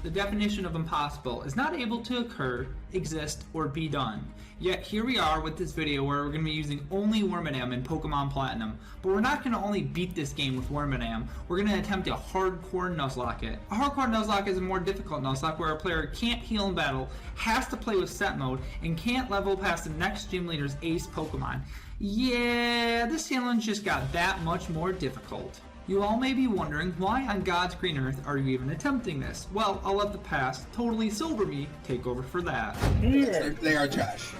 the definition of impossible is not able to occur, exist, or be done. Yet here we are with this video where we're going to be using only Wormadam in Pokémon Platinum. But we're not going to only beat this game with Wormadam, we're going to attempt to Hardcore Nuzlocke it. A Hardcore Nuzlocke is a more difficult Nuzlocke where a player can't heal in battle, has to play with set mode, and can't level past the next gym leader's ace Pokémon. Yeah, this challenge just got that much more difficult. You all may be wondering, why on God's green earth are you even attempting this? Well, I'll let the past, totally sober me, take over for that. Yeah. They are trash.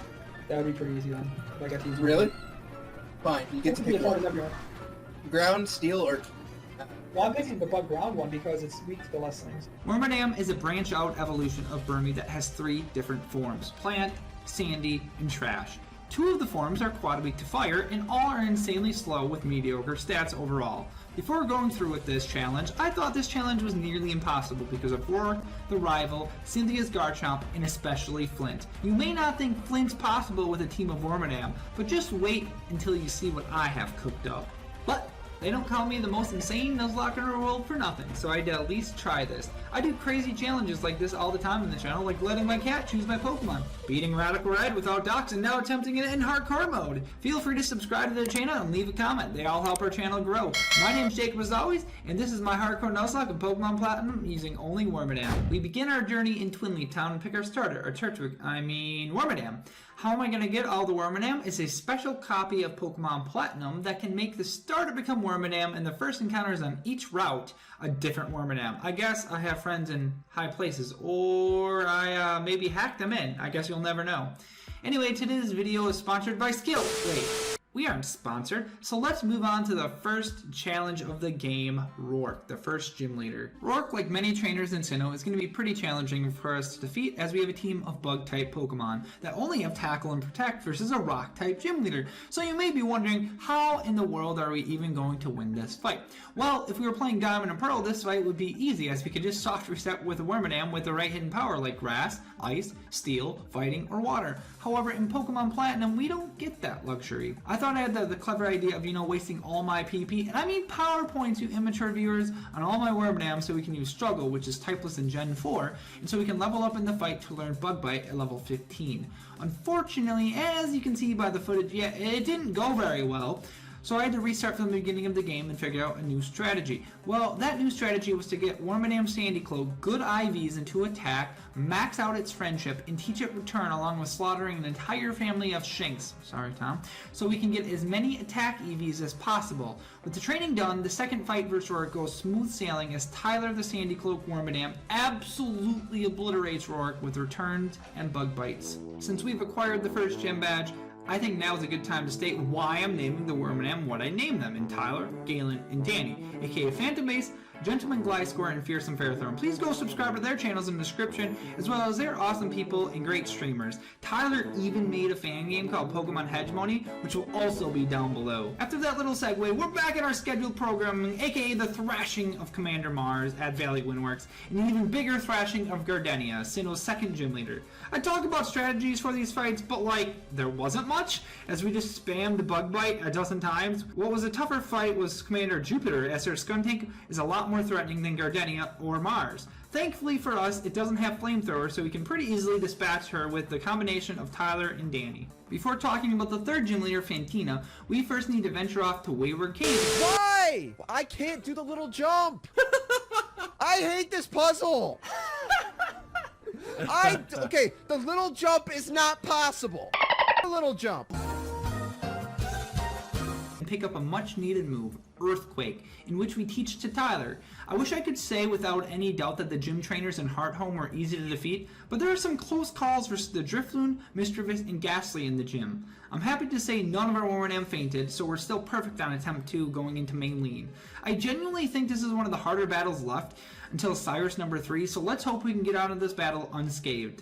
That would be pretty easy then. If I got to use Really? Fine, you get to pick one. Ground, steel, or... Well, I'm picking the bug ground one because it's weak to less things. Wormadam is a branch-out evolution of Burmy that has 3 different forms: plant, sandy, and trash. 2 of the forms are quad weak to fire, and all are insanely slow with mediocre stats overall. Before going through with this challenge, I thought this challenge was nearly impossible because of Roark, the rival, Cynthia's Garchomp, and especially Flint. You may not think Flint's possible with a team of Wormadam, but just wait until you see what I have cooked up. But they don't call me the most insane Nuzlocke in the world for nothing, so I'd at least try this. I do crazy challenges like this all the time in the channel, like letting my cat choose my Pokemon, beating Radical Red without docs, and now attempting it in hardcore mode. Feel free to subscribe to the channel and leave a comment. They all help our channel grow. My name's JaCubAsAlways, and this is my Hardcore Nuzlocke of Pokemon Platinum using only Wormadam. We begin our journey in Twinleaf Town and pick our starter, or Wormadam. How am I going to get all the Wormadam? It's a special copy of Pokemon Platinum that can make the starter become Wormadam, and the first encounters on each route a different Wormadam. I guess I have friends in high places, or I maybe hacked them in. I guess you'll never know. Anyway, today's video is sponsored by Skill. Wait, we aren't sponsored, so let's move on to the first challenge of the game, Roark, the first gym leader. Roark, like many trainers in Sinnoh, is going to be pretty challenging for us to defeat, as we have a team of bug-type Pokemon that only have Tackle and Protect versus a Rock-type gym leader. So you may be wondering, how in the world are we even going to win this fight? Well, if we were playing Diamond and Pearl, this fight would be easy, as we could just soft reset with a Wormadam with the right hidden power like Grass, Ice, Steel, Fighting, or Water. However, in Pokemon Platinum, we don't get that luxury. I thought I had the clever idea of, wasting all my PP, and I mean power points, you immature viewers, on all my Wormadam so we can use Struggle, which is typeless in Gen 4, and so we can level up in the fight to learn Bug Bite at level 15. Unfortunately, as you can see by the footage, yeah, it didn't go very well. So I had to restart from the beginning of the game and figure out a new strategy. Well, that new strategy was to get Wormadam Sandy Cloak good IVs into attack, max out its friendship, and teach it return along with slaughtering an entire family of Shinx, sorry Tom, so we can get as many attack EVs as possible. With the training done, the second fight versus Roark goes smooth sailing as Tyler the Sandy Cloak Wormadam absolutely obliterates Roark with returns and bug bites. Since we've acquired the first gym badge, I think now is a good time to state why I'm naming the Wormadam what I named them in Tyler, Galen, and Danny, aka Phantom Base, Gentleman Gliscor, and Fearsome Fairthorn. Please go subscribe to their channels in the description, as well as they're awesome people and great streamers. Tyler even made a fan game called Pokemon Hegemony, which will also be down below. After that little segue, we're back at our scheduled programming, aka the thrashing of Commander Mars at Valley Windworks, and an even bigger thrashing of Gardenia, Sinnoh's second gym leader. I talk about strategies for these fights, but there wasn't much, as we just spammed Bug Bite a dozen times. What was a tougher fight was Commander Jupiter, as her Skuntank is a lot more threatening than Gardenia or Mars. Thankfully for us, it doesn't have flamethrower, so we can pretty easily dispatch her with the combination of Tyler and Danny. Before talking about the third gym leader, Fantina, we first need to venture off to Wayward Cave. Why? I can't do the little jump. I hate this puzzle. Okay, the little jump is not possible. The little jump. Pick up a much needed move, Earthquake, in which we teach to Tyler. I wish I could say without any doubt that the gym trainers in Hearthome were easy to defeat, but there are some close calls versus the Drifloon, Mischievous, and Ghastly in the gym. I'm happy to say none of our Wormadam fainted, so we're still perfect on attempt 2 going into main lead. I genuinely think this is one of the harder battles left until Cyrus number 3, so let's hope we can get out of this battle unscathed.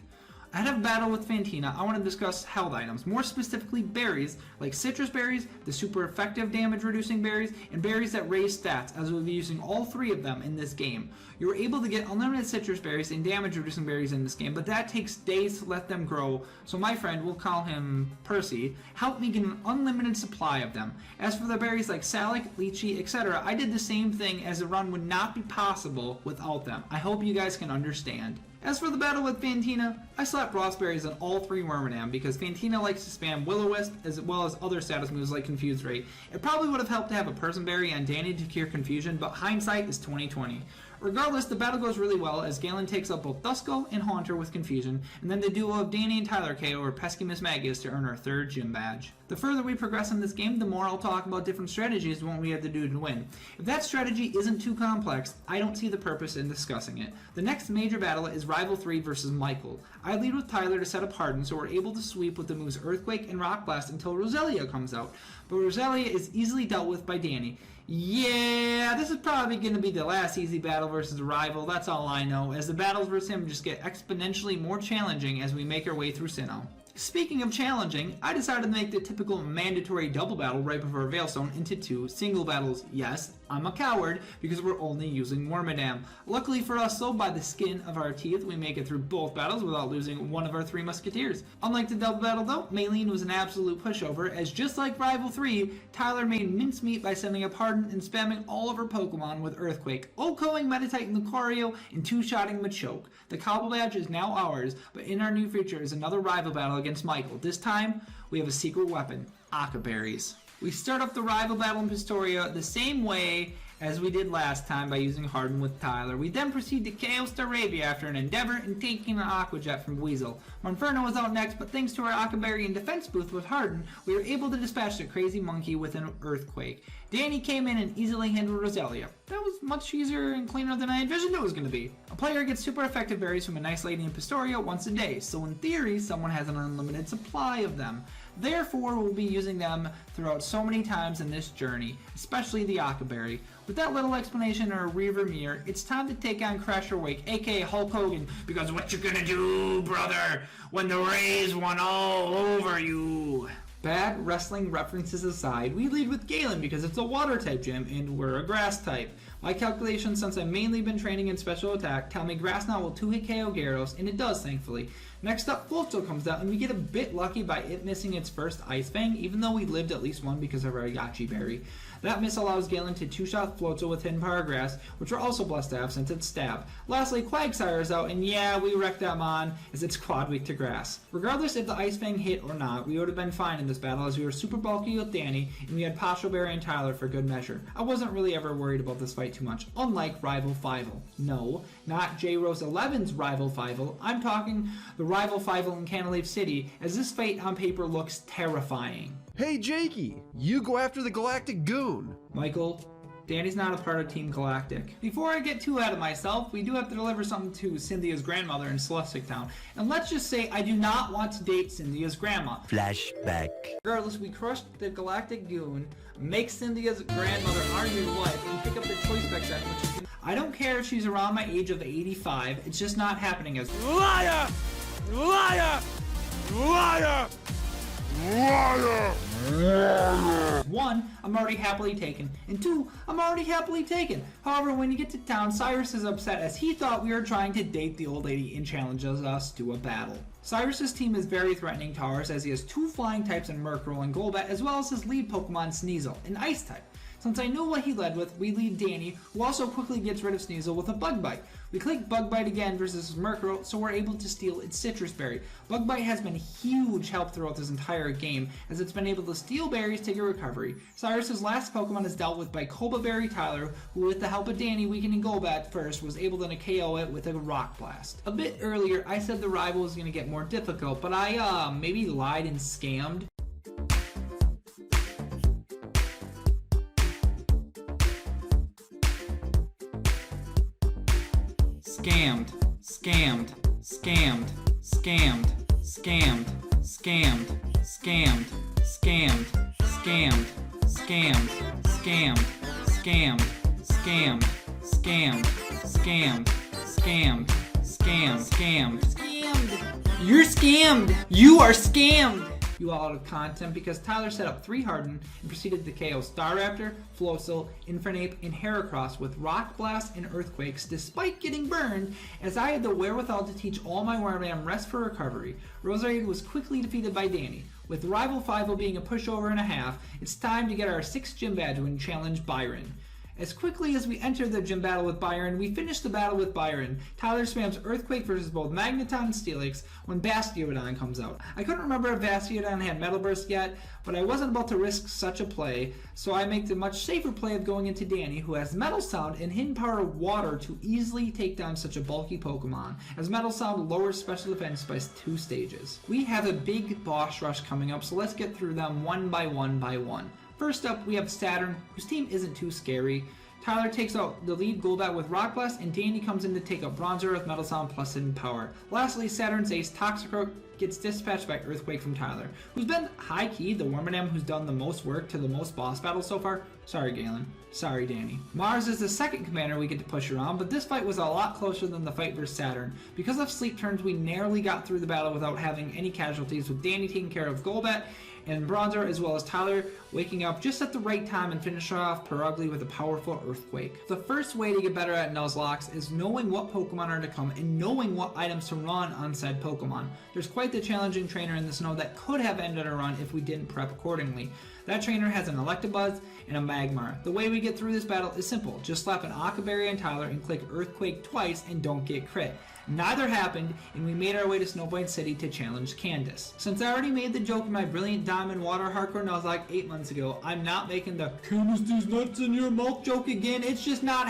Ahead of battle with Fantina, I want to discuss health items, more specifically berries, like citrus berries, the super effective damage reducing berries, and berries that raise stats, as we'll be using all 3 of them in this game. You're able to get unlimited citrus berries and damage reducing berries in this game, but that takes days to let them grow, so my friend, we'll call him Percy, helped me get an unlimited supply of them. As for the berries like Salic, Lychee, etc., I did the same thing, as the run would not be possible without them. I hope you guys can understand. As for the battle with Fantina, I slapped Berries on all 3 Wormadam because Fantina likes to spam Will-O-Wisp as well as other status moves like Confuse Ray. It probably would have helped to have a Person Berry on Danny to cure confusion, but hindsight is 20/20. Regardless, the battle goes really well as Galen takes up both Duskull and Haunter with Confusion, and then the duo of Danny and Tyler KO over Pesky Miss Magius to earn our 3rd gym badge. The further we progress in this game, the more I'll talk about different strategies and what we have to do to win. If that strategy isn't too complex, I don't see the purpose in discussing it. The next major battle is Rival 3 versus Michael. I lead with Tyler to set up Harden, so we're able to sweep with the moves Earthquake and Rock Blast until Roselia comes out, but Roselia is easily dealt with by Danny. Yeah, this is probably going to be the last easy battle versus a rival, that's all I know, as the battles versus him just get exponentially more challenging as we make our way through Sinnoh. Speaking of challenging, I decided to make the typical mandatory double battle right before Veilstone into 2 single battles. Yes, I'm a coward because we're only using Wormadam. Luckily for us though, by the skin of our teeth, we make it through both battles without losing one of our 3 musketeers. Unlike the double battle though, Maylene was an absolute pushover, as just like Rival 3, Tyler made mincemeat by sending up Harden and spamming all of her Pokemon with Earthquake, OHKOing Meditite Lucario, and 2-shotting Machoke. The Cobble Badge is now ours, but in our new feature is another rival battle against Michael. This time, we have a secret weapon, Aka Berries. We start off the rival battle in Pistoria the same way as we did last time by using Harden with Tyler. We then proceed to KO Staravia after an Endeavor and taking an Aqua Jet from Weasel. Monferno was out next, but thanks to our Aka Berry and defense booth with Harden, we were able to dispatch the Crazy Monkey with an Earthquake. Danny came in and easily handled Roselia. That was much easier and cleaner than I envisioned it was going to be. A player gets super effective berries from a nice lady in Pistoria once a day, so in theory, someone has an unlimited supply of them. Therefore, we'll be using them throughout so many times in this journey, especially the Aka Berry. With that little explanation or a rearview mirror, it's time to take on Crasher Wake, aka Hulk Hogan, because what you gonna do, brother, when the Rays won all over you? Bad wrestling references aside, we lead with Galen because it's a water type gym and we're a grass type. My calculations, since I've mainly been training in special attack, tell me Grass Knot will 2-hit KO Gyarados, and it does, thankfully. Next up, Floatzel comes out, and we get a bit lucky by it missing its first Ice Fang, even though we lived at least one because of our Yachi Berry. That miss allows Galen to 2-shot Floatzel with Hidden Power Grass, which we're also blessed to have since it's Stab. Lastly, Quagsire is out, and yeah, we wrecked that Mon, as it's quad weak to Grass. Regardless if the Ice Fang hit or not, we would have been fine in this battle as we were super bulky with Danny, and we had Pacho Berry and Tyler for good measure. I wasn't really ever worried about this fight too much, unlike Rival Fivel. No, not J-Rose 11's Rival Fivel, I'm talking the Rival Fivel in Canalave City, as this fight on paper looks terrifying. Hey Jakey, you go after the Galactic Goon. Michael, Danny's not a part of Team Galactic. Before I get too ahead of myself, we do have to deliver something to Cynthia's grandmother in Celestic Town. And let's just say I do not want to date Cynthia's grandma. Flashback. Regardless, we crushed the Galactic Goon, make Cynthia's grandmother our new wife, and pick up the choice spec set, which is... I don't care if she's around my age of 85, it's just not happening as... Liar! Liar! Liar! Liar! 1, I'm already happily taken, and 2, I'm already happily taken. However, when you get to town, Cyrus is upset as he thought we were trying to date the old lady and challenges us to a battle. Cyrus's team is very threatening to ours as he has 2 flying types in Murkrow and Golbat, as well as his lead Pokemon Sneasel, an ice type. Since I knew what he led with, we lead Danny, who also quickly gets rid of Sneasel with a Bug Bite. We click Bug Bite again versus Murkrow, so we're able to steal its Citrus Berry. Bug Bite has been huge help throughout this entire game, as it's been able to steal berries to get recovery. Cyrus's last Pokemon is dealt with by Cobalt Berry Tyler, who with the help of Danny weakening Golbat first, was able to KO it with a Rock Blast. A bit earlier, I said the rival was going to get more difficult, but I maybe lied and scammed. Scammed, scammed, scammed, scammed, scammed, scammed, scammed, scammed, scammed, scammed, scammed, scammed, scammed, scammed, scammed, scammed, scammed, scammed, scammed. You're scammed! You are scammed! You all out of content because Tyler set up 3 Harden and proceeded to KO Staraptor, Floatzel, Infernape, and Heracross with Rock Blast and Earthquakes despite getting burned, as I had the wherewithal to teach all my Wormadam rest for recovery. Roserade was quickly defeated by Danny. With Rival 5 being a pushover and a half, it's time to get our 6th gym badge and challenge Byron. As quickly as we enter the gym battle with Byron, we finish the battle with Byron. Tyler spams Earthquake versus both Magneton and Steelix when Bastiodon comes out. I couldn't remember if Bastiodon had Metal Burst yet, but I wasn't about to risk such a play, so I make the much safer play of going into Danny, who has Metal Sound and Hidden Power Water to easily take down such a bulky Pokemon, as Metal Sound lowers special defense by 2 stages. We have a big boss rush coming up, so let's get through them one by one by one. First up, we have Saturn, whose team isn't too scary. Tyler takes out the lead Golbat with Rock Blast, and Danny comes in to take out Bronzor with Metal Sound plus Hidden Power. Lastly, Saturn's ace Toxicroak gets dispatched by Earthquake from Tyler, who's been high-key the Wormadam who's done the most work to the most boss battles so far. Sorry, Galen. Sorry, Danny. Mars is the second commander we get to push around, but this fight was a lot closer than the fight versus Saturn. Because of sleep turns, we narrowly got through the battle without having any casualties, with Danny taking care of Golbat and Bronzor, as well as Tyler waking up just at the right time and finishing off Perugly with a powerful Earthquake. The first way to get better at Nuzlocke is knowing what Pokemon are to come and knowing what items to run on said Pokemon. There's quite the challenging trainer in the snow that could have ended a run if we didn't prep accordingly. That trainer has an Electabuzz and a Magmar. The way we get through this battle is simple. Just slap an Octoberry on Tyler and click Earthquake twice and don't get crit. Neither happened, and we made our way to Snowpoint City to challenge Candace. Since I already made the joke in my Brilliant Diamond Water Hardcore Nuzlocke 8 months ago, I'm not making the "Candace, there's nuts in your mouth" joke again. It's just not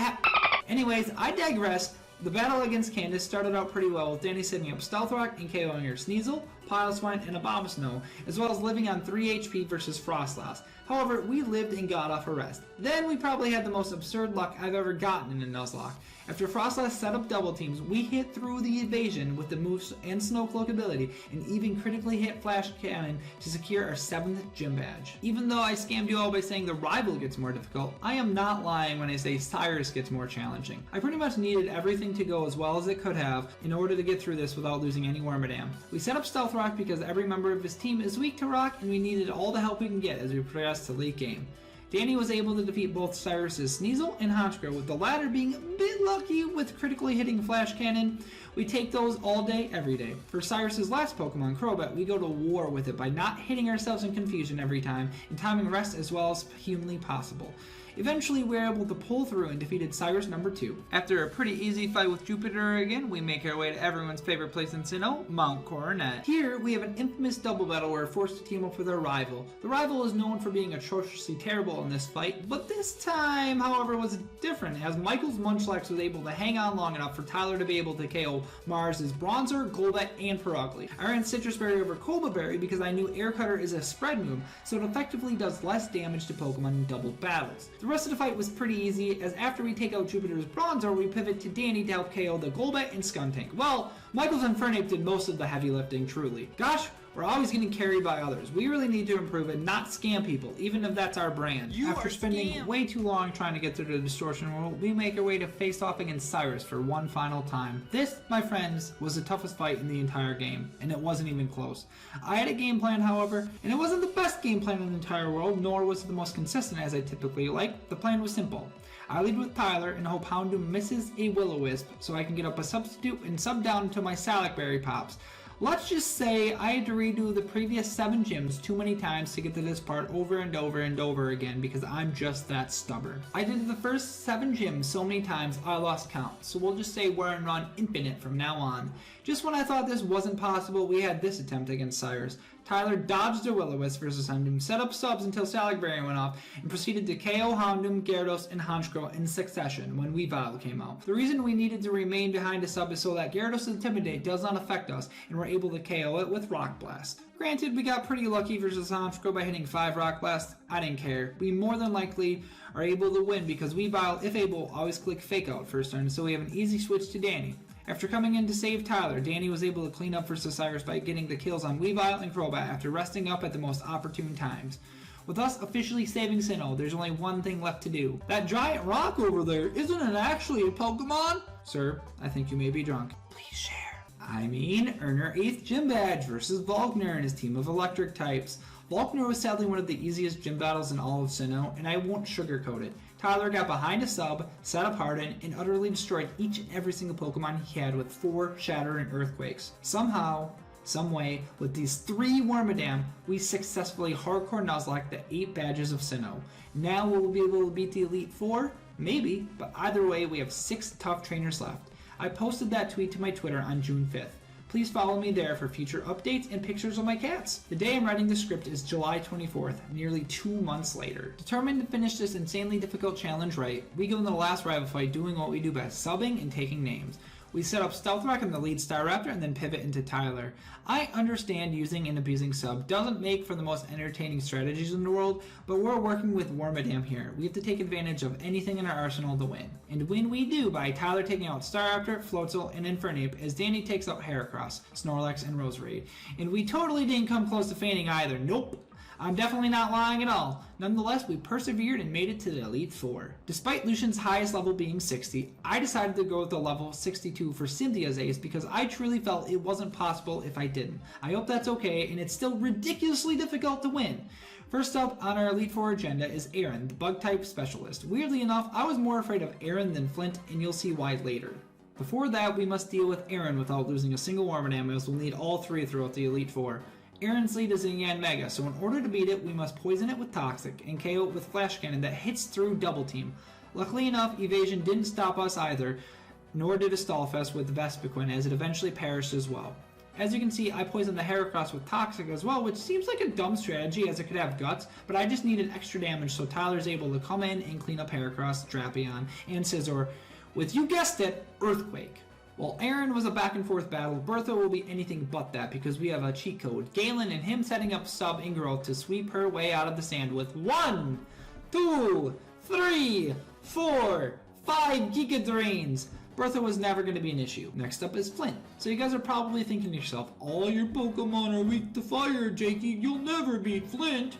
Anyways, I digress. The battle against Candace started out pretty well, with Danny setting up Stealth Rock and KOing her Sneasel, Piloswine, and Abomasnow, as well as living on 3 HP versus Frostlass. However, we lived and got off a rest. Then we probably had the most absurd luck I've ever gotten in a Nuzlocke. After Frostlass set up double teams, we hit through the evasion with the moves and Snowcloak ability, and even critically hit Flash Cannon to secure our 7th gym badge. Even though I scammed you all by saying the rival gets more difficult, I am not lying when I say Cyrus gets more challenging. I pretty much needed everything to go as well as it could have in order to get through this without losing any Wormadam. We set up Stealth Rock because every member of his team is weak to Rock, and we needed all the help we can get as we progress to late game. Danny was able to defeat both Cyrus's Sneasel and Honchkrow, with the latter being a bit lucky with critically hitting Flash Cannon. We take those all day, every day. For Cyrus's last Pokemon, Crobat, we go to war with it by not hitting ourselves in confusion every time and timing rest as well as humanly possible. Eventually, we were able to pull through and defeated Cyrus number 2. After a pretty easy fight with Jupiter again, we make our way to everyone's favorite place in Sinnoh, Mount Coronet. Here, we have an infamous double battle where we're forced to team up with our rival. The rival is known for being atrociously terrible in this fight, but this time, however, was different, as Michael's Munchlax was able to hang on long enough for Tyler to be able to KO Mars' Bronzor, Golbat, and Perugly. I ran Citrus Berry over Cobra Berry because I knew Air Cutter is a spread move, so it effectively does less damage to Pokemon in double battles. The rest of the fight was pretty easy, as after we take out Jupiter's Bronzor, we pivot to Danny to help KO the Golbat and Skuntank. Well, Michael's Infernape did most of the heavy lifting, truly. Gosh, we're always getting carried by others. We really need to improve and not scam people, even if that's our brand. After spending way too long trying to get through the Distortion World, we make our way to face off against Cyrus for one final time. This, my friends, was the toughest fight in the entire game, and it wasn't even close. I had a game plan, however, and it wasn't the best game plan in the entire world, nor was it the most consistent as I typically like. The plan was simple. I lead with Tyler and hope Houndoom misses a Will-O-Wisp so I can get up a substitute and sub down until my Salicberry pops. Let's just say I had to redo the previous 7 gyms too many times to get to this part over and over and over again because I'm just that stubborn. I did the first 7 gyms so many times I lost count, so we'll just say we're in run infinite from now on. Just when I thought this wasn't possible, we had this attempt against Cyrus. Tyler dodged the Will-O-Wisp versus Houndoom, set up subs until Salicberry went off, and proceeded to KO Houndoom, Gyarados, and Honchkrow in succession when Weavile came out. The reason we needed to remain behind a sub is so that Gyarados' Intimidate does not affect us, and we're able to KO it with Rock Blast. Granted, we got pretty lucky versus Honchkrow by hitting 5 Rock Blasts. I didn't care. We more than likely are able to win because Weavile, if able, always click Fake Out first turn, so we have an easy switch to Danny. After coming in to save Tyler, Danny was able to clean up versus Cyrus by getting the kills on Weavile and Crobat after resting up at the most opportune times. With us officially saving Sinnoh, there's only one thing left to do. That giant rock over there, isn't it actually a Pokemon? Sir, I think you may be drunk. Please share. Earn her 8th gym badge versus Volkner and his team of electric types. Volkner was sadly one of the easiest gym battles in all of Sinnoh, and I won't sugarcoat it. Tyler got behind a sub, set up Harden, and utterly destroyed each and every single Pokemon he had with 4 Shatter and Earthquakes. Somehow, someway, with these 3 Wormadam, we successfully hardcore Nuzlocke the 8 badges of Sinnoh. Now will we be able to beat the Elite 4? Maybe, but either way, we have 6 tough trainers left. I posted that tweet to my Twitter on June 5th. Please follow me there for future updates and pictures of my cats. The day I'm writing the script is July 24th, nearly 2 months later. Determined to finish this insanely difficult challenge right, we go into the last rival fight doing what we do best, subbing and taking names. We set up Stealth Rock in the lead Staraptor and then pivot into Tyler. I understand using and abusing sub doesn't make for the most entertaining strategies in the world, but we're working with Wormadam here. We have to take advantage of anything in our arsenal to win. And when we do, by Tyler taking out Staraptor, Floatzel, and Infernape, as Danny takes out Heracross, Snorlax, and Roserade. And we totally didn't come close to fainting either. Nope. I'm definitely not lying at all. Nonetheless, we persevered and made it to the Elite Four. Despite Lucian's highest level being 60, I decided to go with the level 62 for Cynthia's ace because I truly felt it wasn't possible if I didn't. I hope that's okay, and it's still ridiculously difficult to win. First up on our Elite Four agenda is Aaron, the Bug-type specialist. Weirdly enough, I was more afraid of Aaron than Flint, and you'll see why later. Before that, we must deal with Aaron without losing a single Wormadam, as we'll need all 3 throughout the Elite Four. Aaron's lead is in Yan Mega, so in order to beat it, we must poison it with Toxic and KO it with Flash Cannon that hits through Double Team. Luckily enough, Evasion didn't stop us either, nor did a Stallfest with Vespiquen, as it eventually perished as well. As you can see, I poisoned the Heracross with Toxic as well, which seems like a dumb strategy as it could have Guts, but I just needed extra damage so Tyler's able to come in and clean up Heracross, Drapion, and Scizor with, you guessed it, Earthquake. While Aaron was a back and forth battle, Bertha will be anything but that because we have a cheat code. Galen and him setting up sub and growth to sweep her way out of the sand with 1, 2, 3, 4, 5 Giga Drains. Bertha was never going to be an issue. Next up is Flint. So you guys are probably thinking to yourself, all your Pokemon are weak to fire, Jakey. You'll never beat Flint.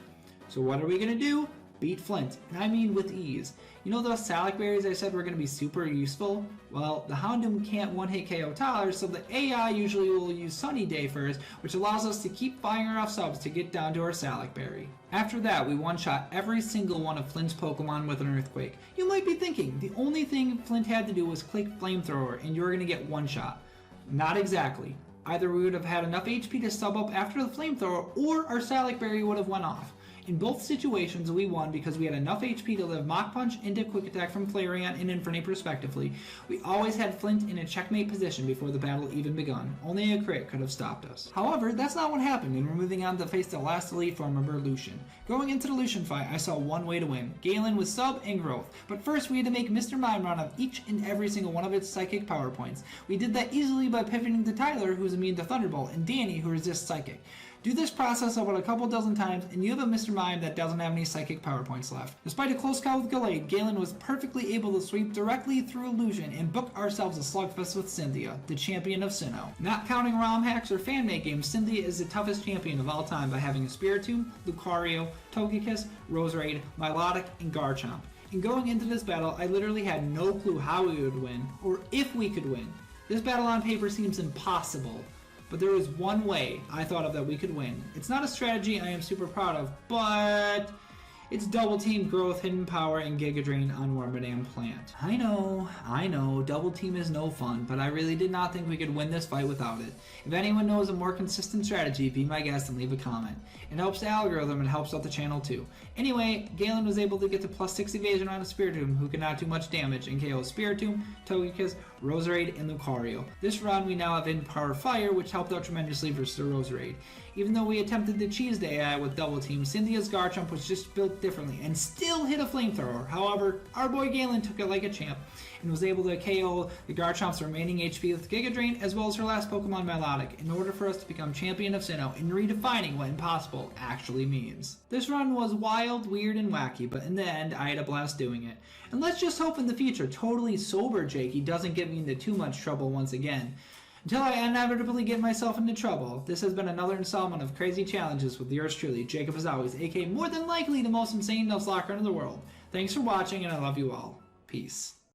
So what are we going to do? Beat Flint, and I mean with ease. You know those Salac Berries I said were going to be super useful? Well, the Houndoom can't one-hit KO Tyler, so the AI usually will use Sunny Day first, which allows us to keep firing off subs to get down to our Salac Berry. After that, we one-shot every single one of Flint's Pokemon with an Earthquake. You might be thinking, the only thing Flint had to do was click Flamethrower, and you were going to get one shot. Not exactly. Either we would have had enough HP to sub up after the Flamethrower, or our Salac Berry would have went off. In both situations, we won because we had enough HP to live Mach Punch into Quick Attack from Flareon and Infernape respectively. We always had Flint in a checkmate position before the battle even begun. Only a crit could have stopped us. However, that's not what happened, and we're moving on to face the last Elite Four member, Lucian. Going into the Lucian fight, I saw one way to win. Galen with sub and growth. But first, we had to make Mr. Mime run of each and every single one of its psychic power points. We did that easily by pivoting to Tyler, who's immune to Thunderbolt, and Danny, who resists Psychic. Do this process about a couple dozen times, and you have a Mr. Mime that doesn't have any psychic power points left. Despite a close call with Gallade, Galen was perfectly able to sweep directly through Illusion and book ourselves a slugfest with Cynthia, the champion of Sinnoh. Not counting ROM hacks or fan-made games, Cynthia is the toughest champion of all time by having a Spiritomb, Lucario, Togekiss, Roserade, Milotic, and Garchomp. And going into this battle, I literally had no clue how we would win, or if we could win. This battle on paper seems impossible. But there was one way I thought of that we could win. It's not a strategy I am super proud of, but it's Double Team, Growth, Hidden Power, and Giga Drain on Wormadam Plant. I know, Double Team is no fun, but I really did not think we could win this fight without it. If anyone knows a more consistent strategy, be my guest and leave a comment. It helps the algorithm and helps out the channel too. Anyway, Galen was able to get to +6 evasion on a Spiritomb who could not do much damage and KO Spiritomb, Togekiss, Roserade, and Lucario. This run we now have in Power Fire, which helped out tremendously versus the Roserade. Even though we attempted to cheese the AI with Double Team, Cynthia's Garchomp was just built differently and still hit a Flamethrower. However, our boy Galen took it like a champ and was able to KO the Garchomp's remaining HP with Giga Drain as well as her last Pokemon Milotic in order for us to become champion of Sinnoh and redefining what impossible actually means. This run was wild, weird, and wacky, but in the end I had a blast doing it. And let's just hope in the future totally sober Jakey doesn't get me into too much trouble once again. Until I inevitably get myself into trouble, this has been another installment of Crazy Challenges with yours truly, JaCubAsAlways, aka more than likely the most insane Nuzlocke in the world. Thanks for watching, and I love you all. Peace.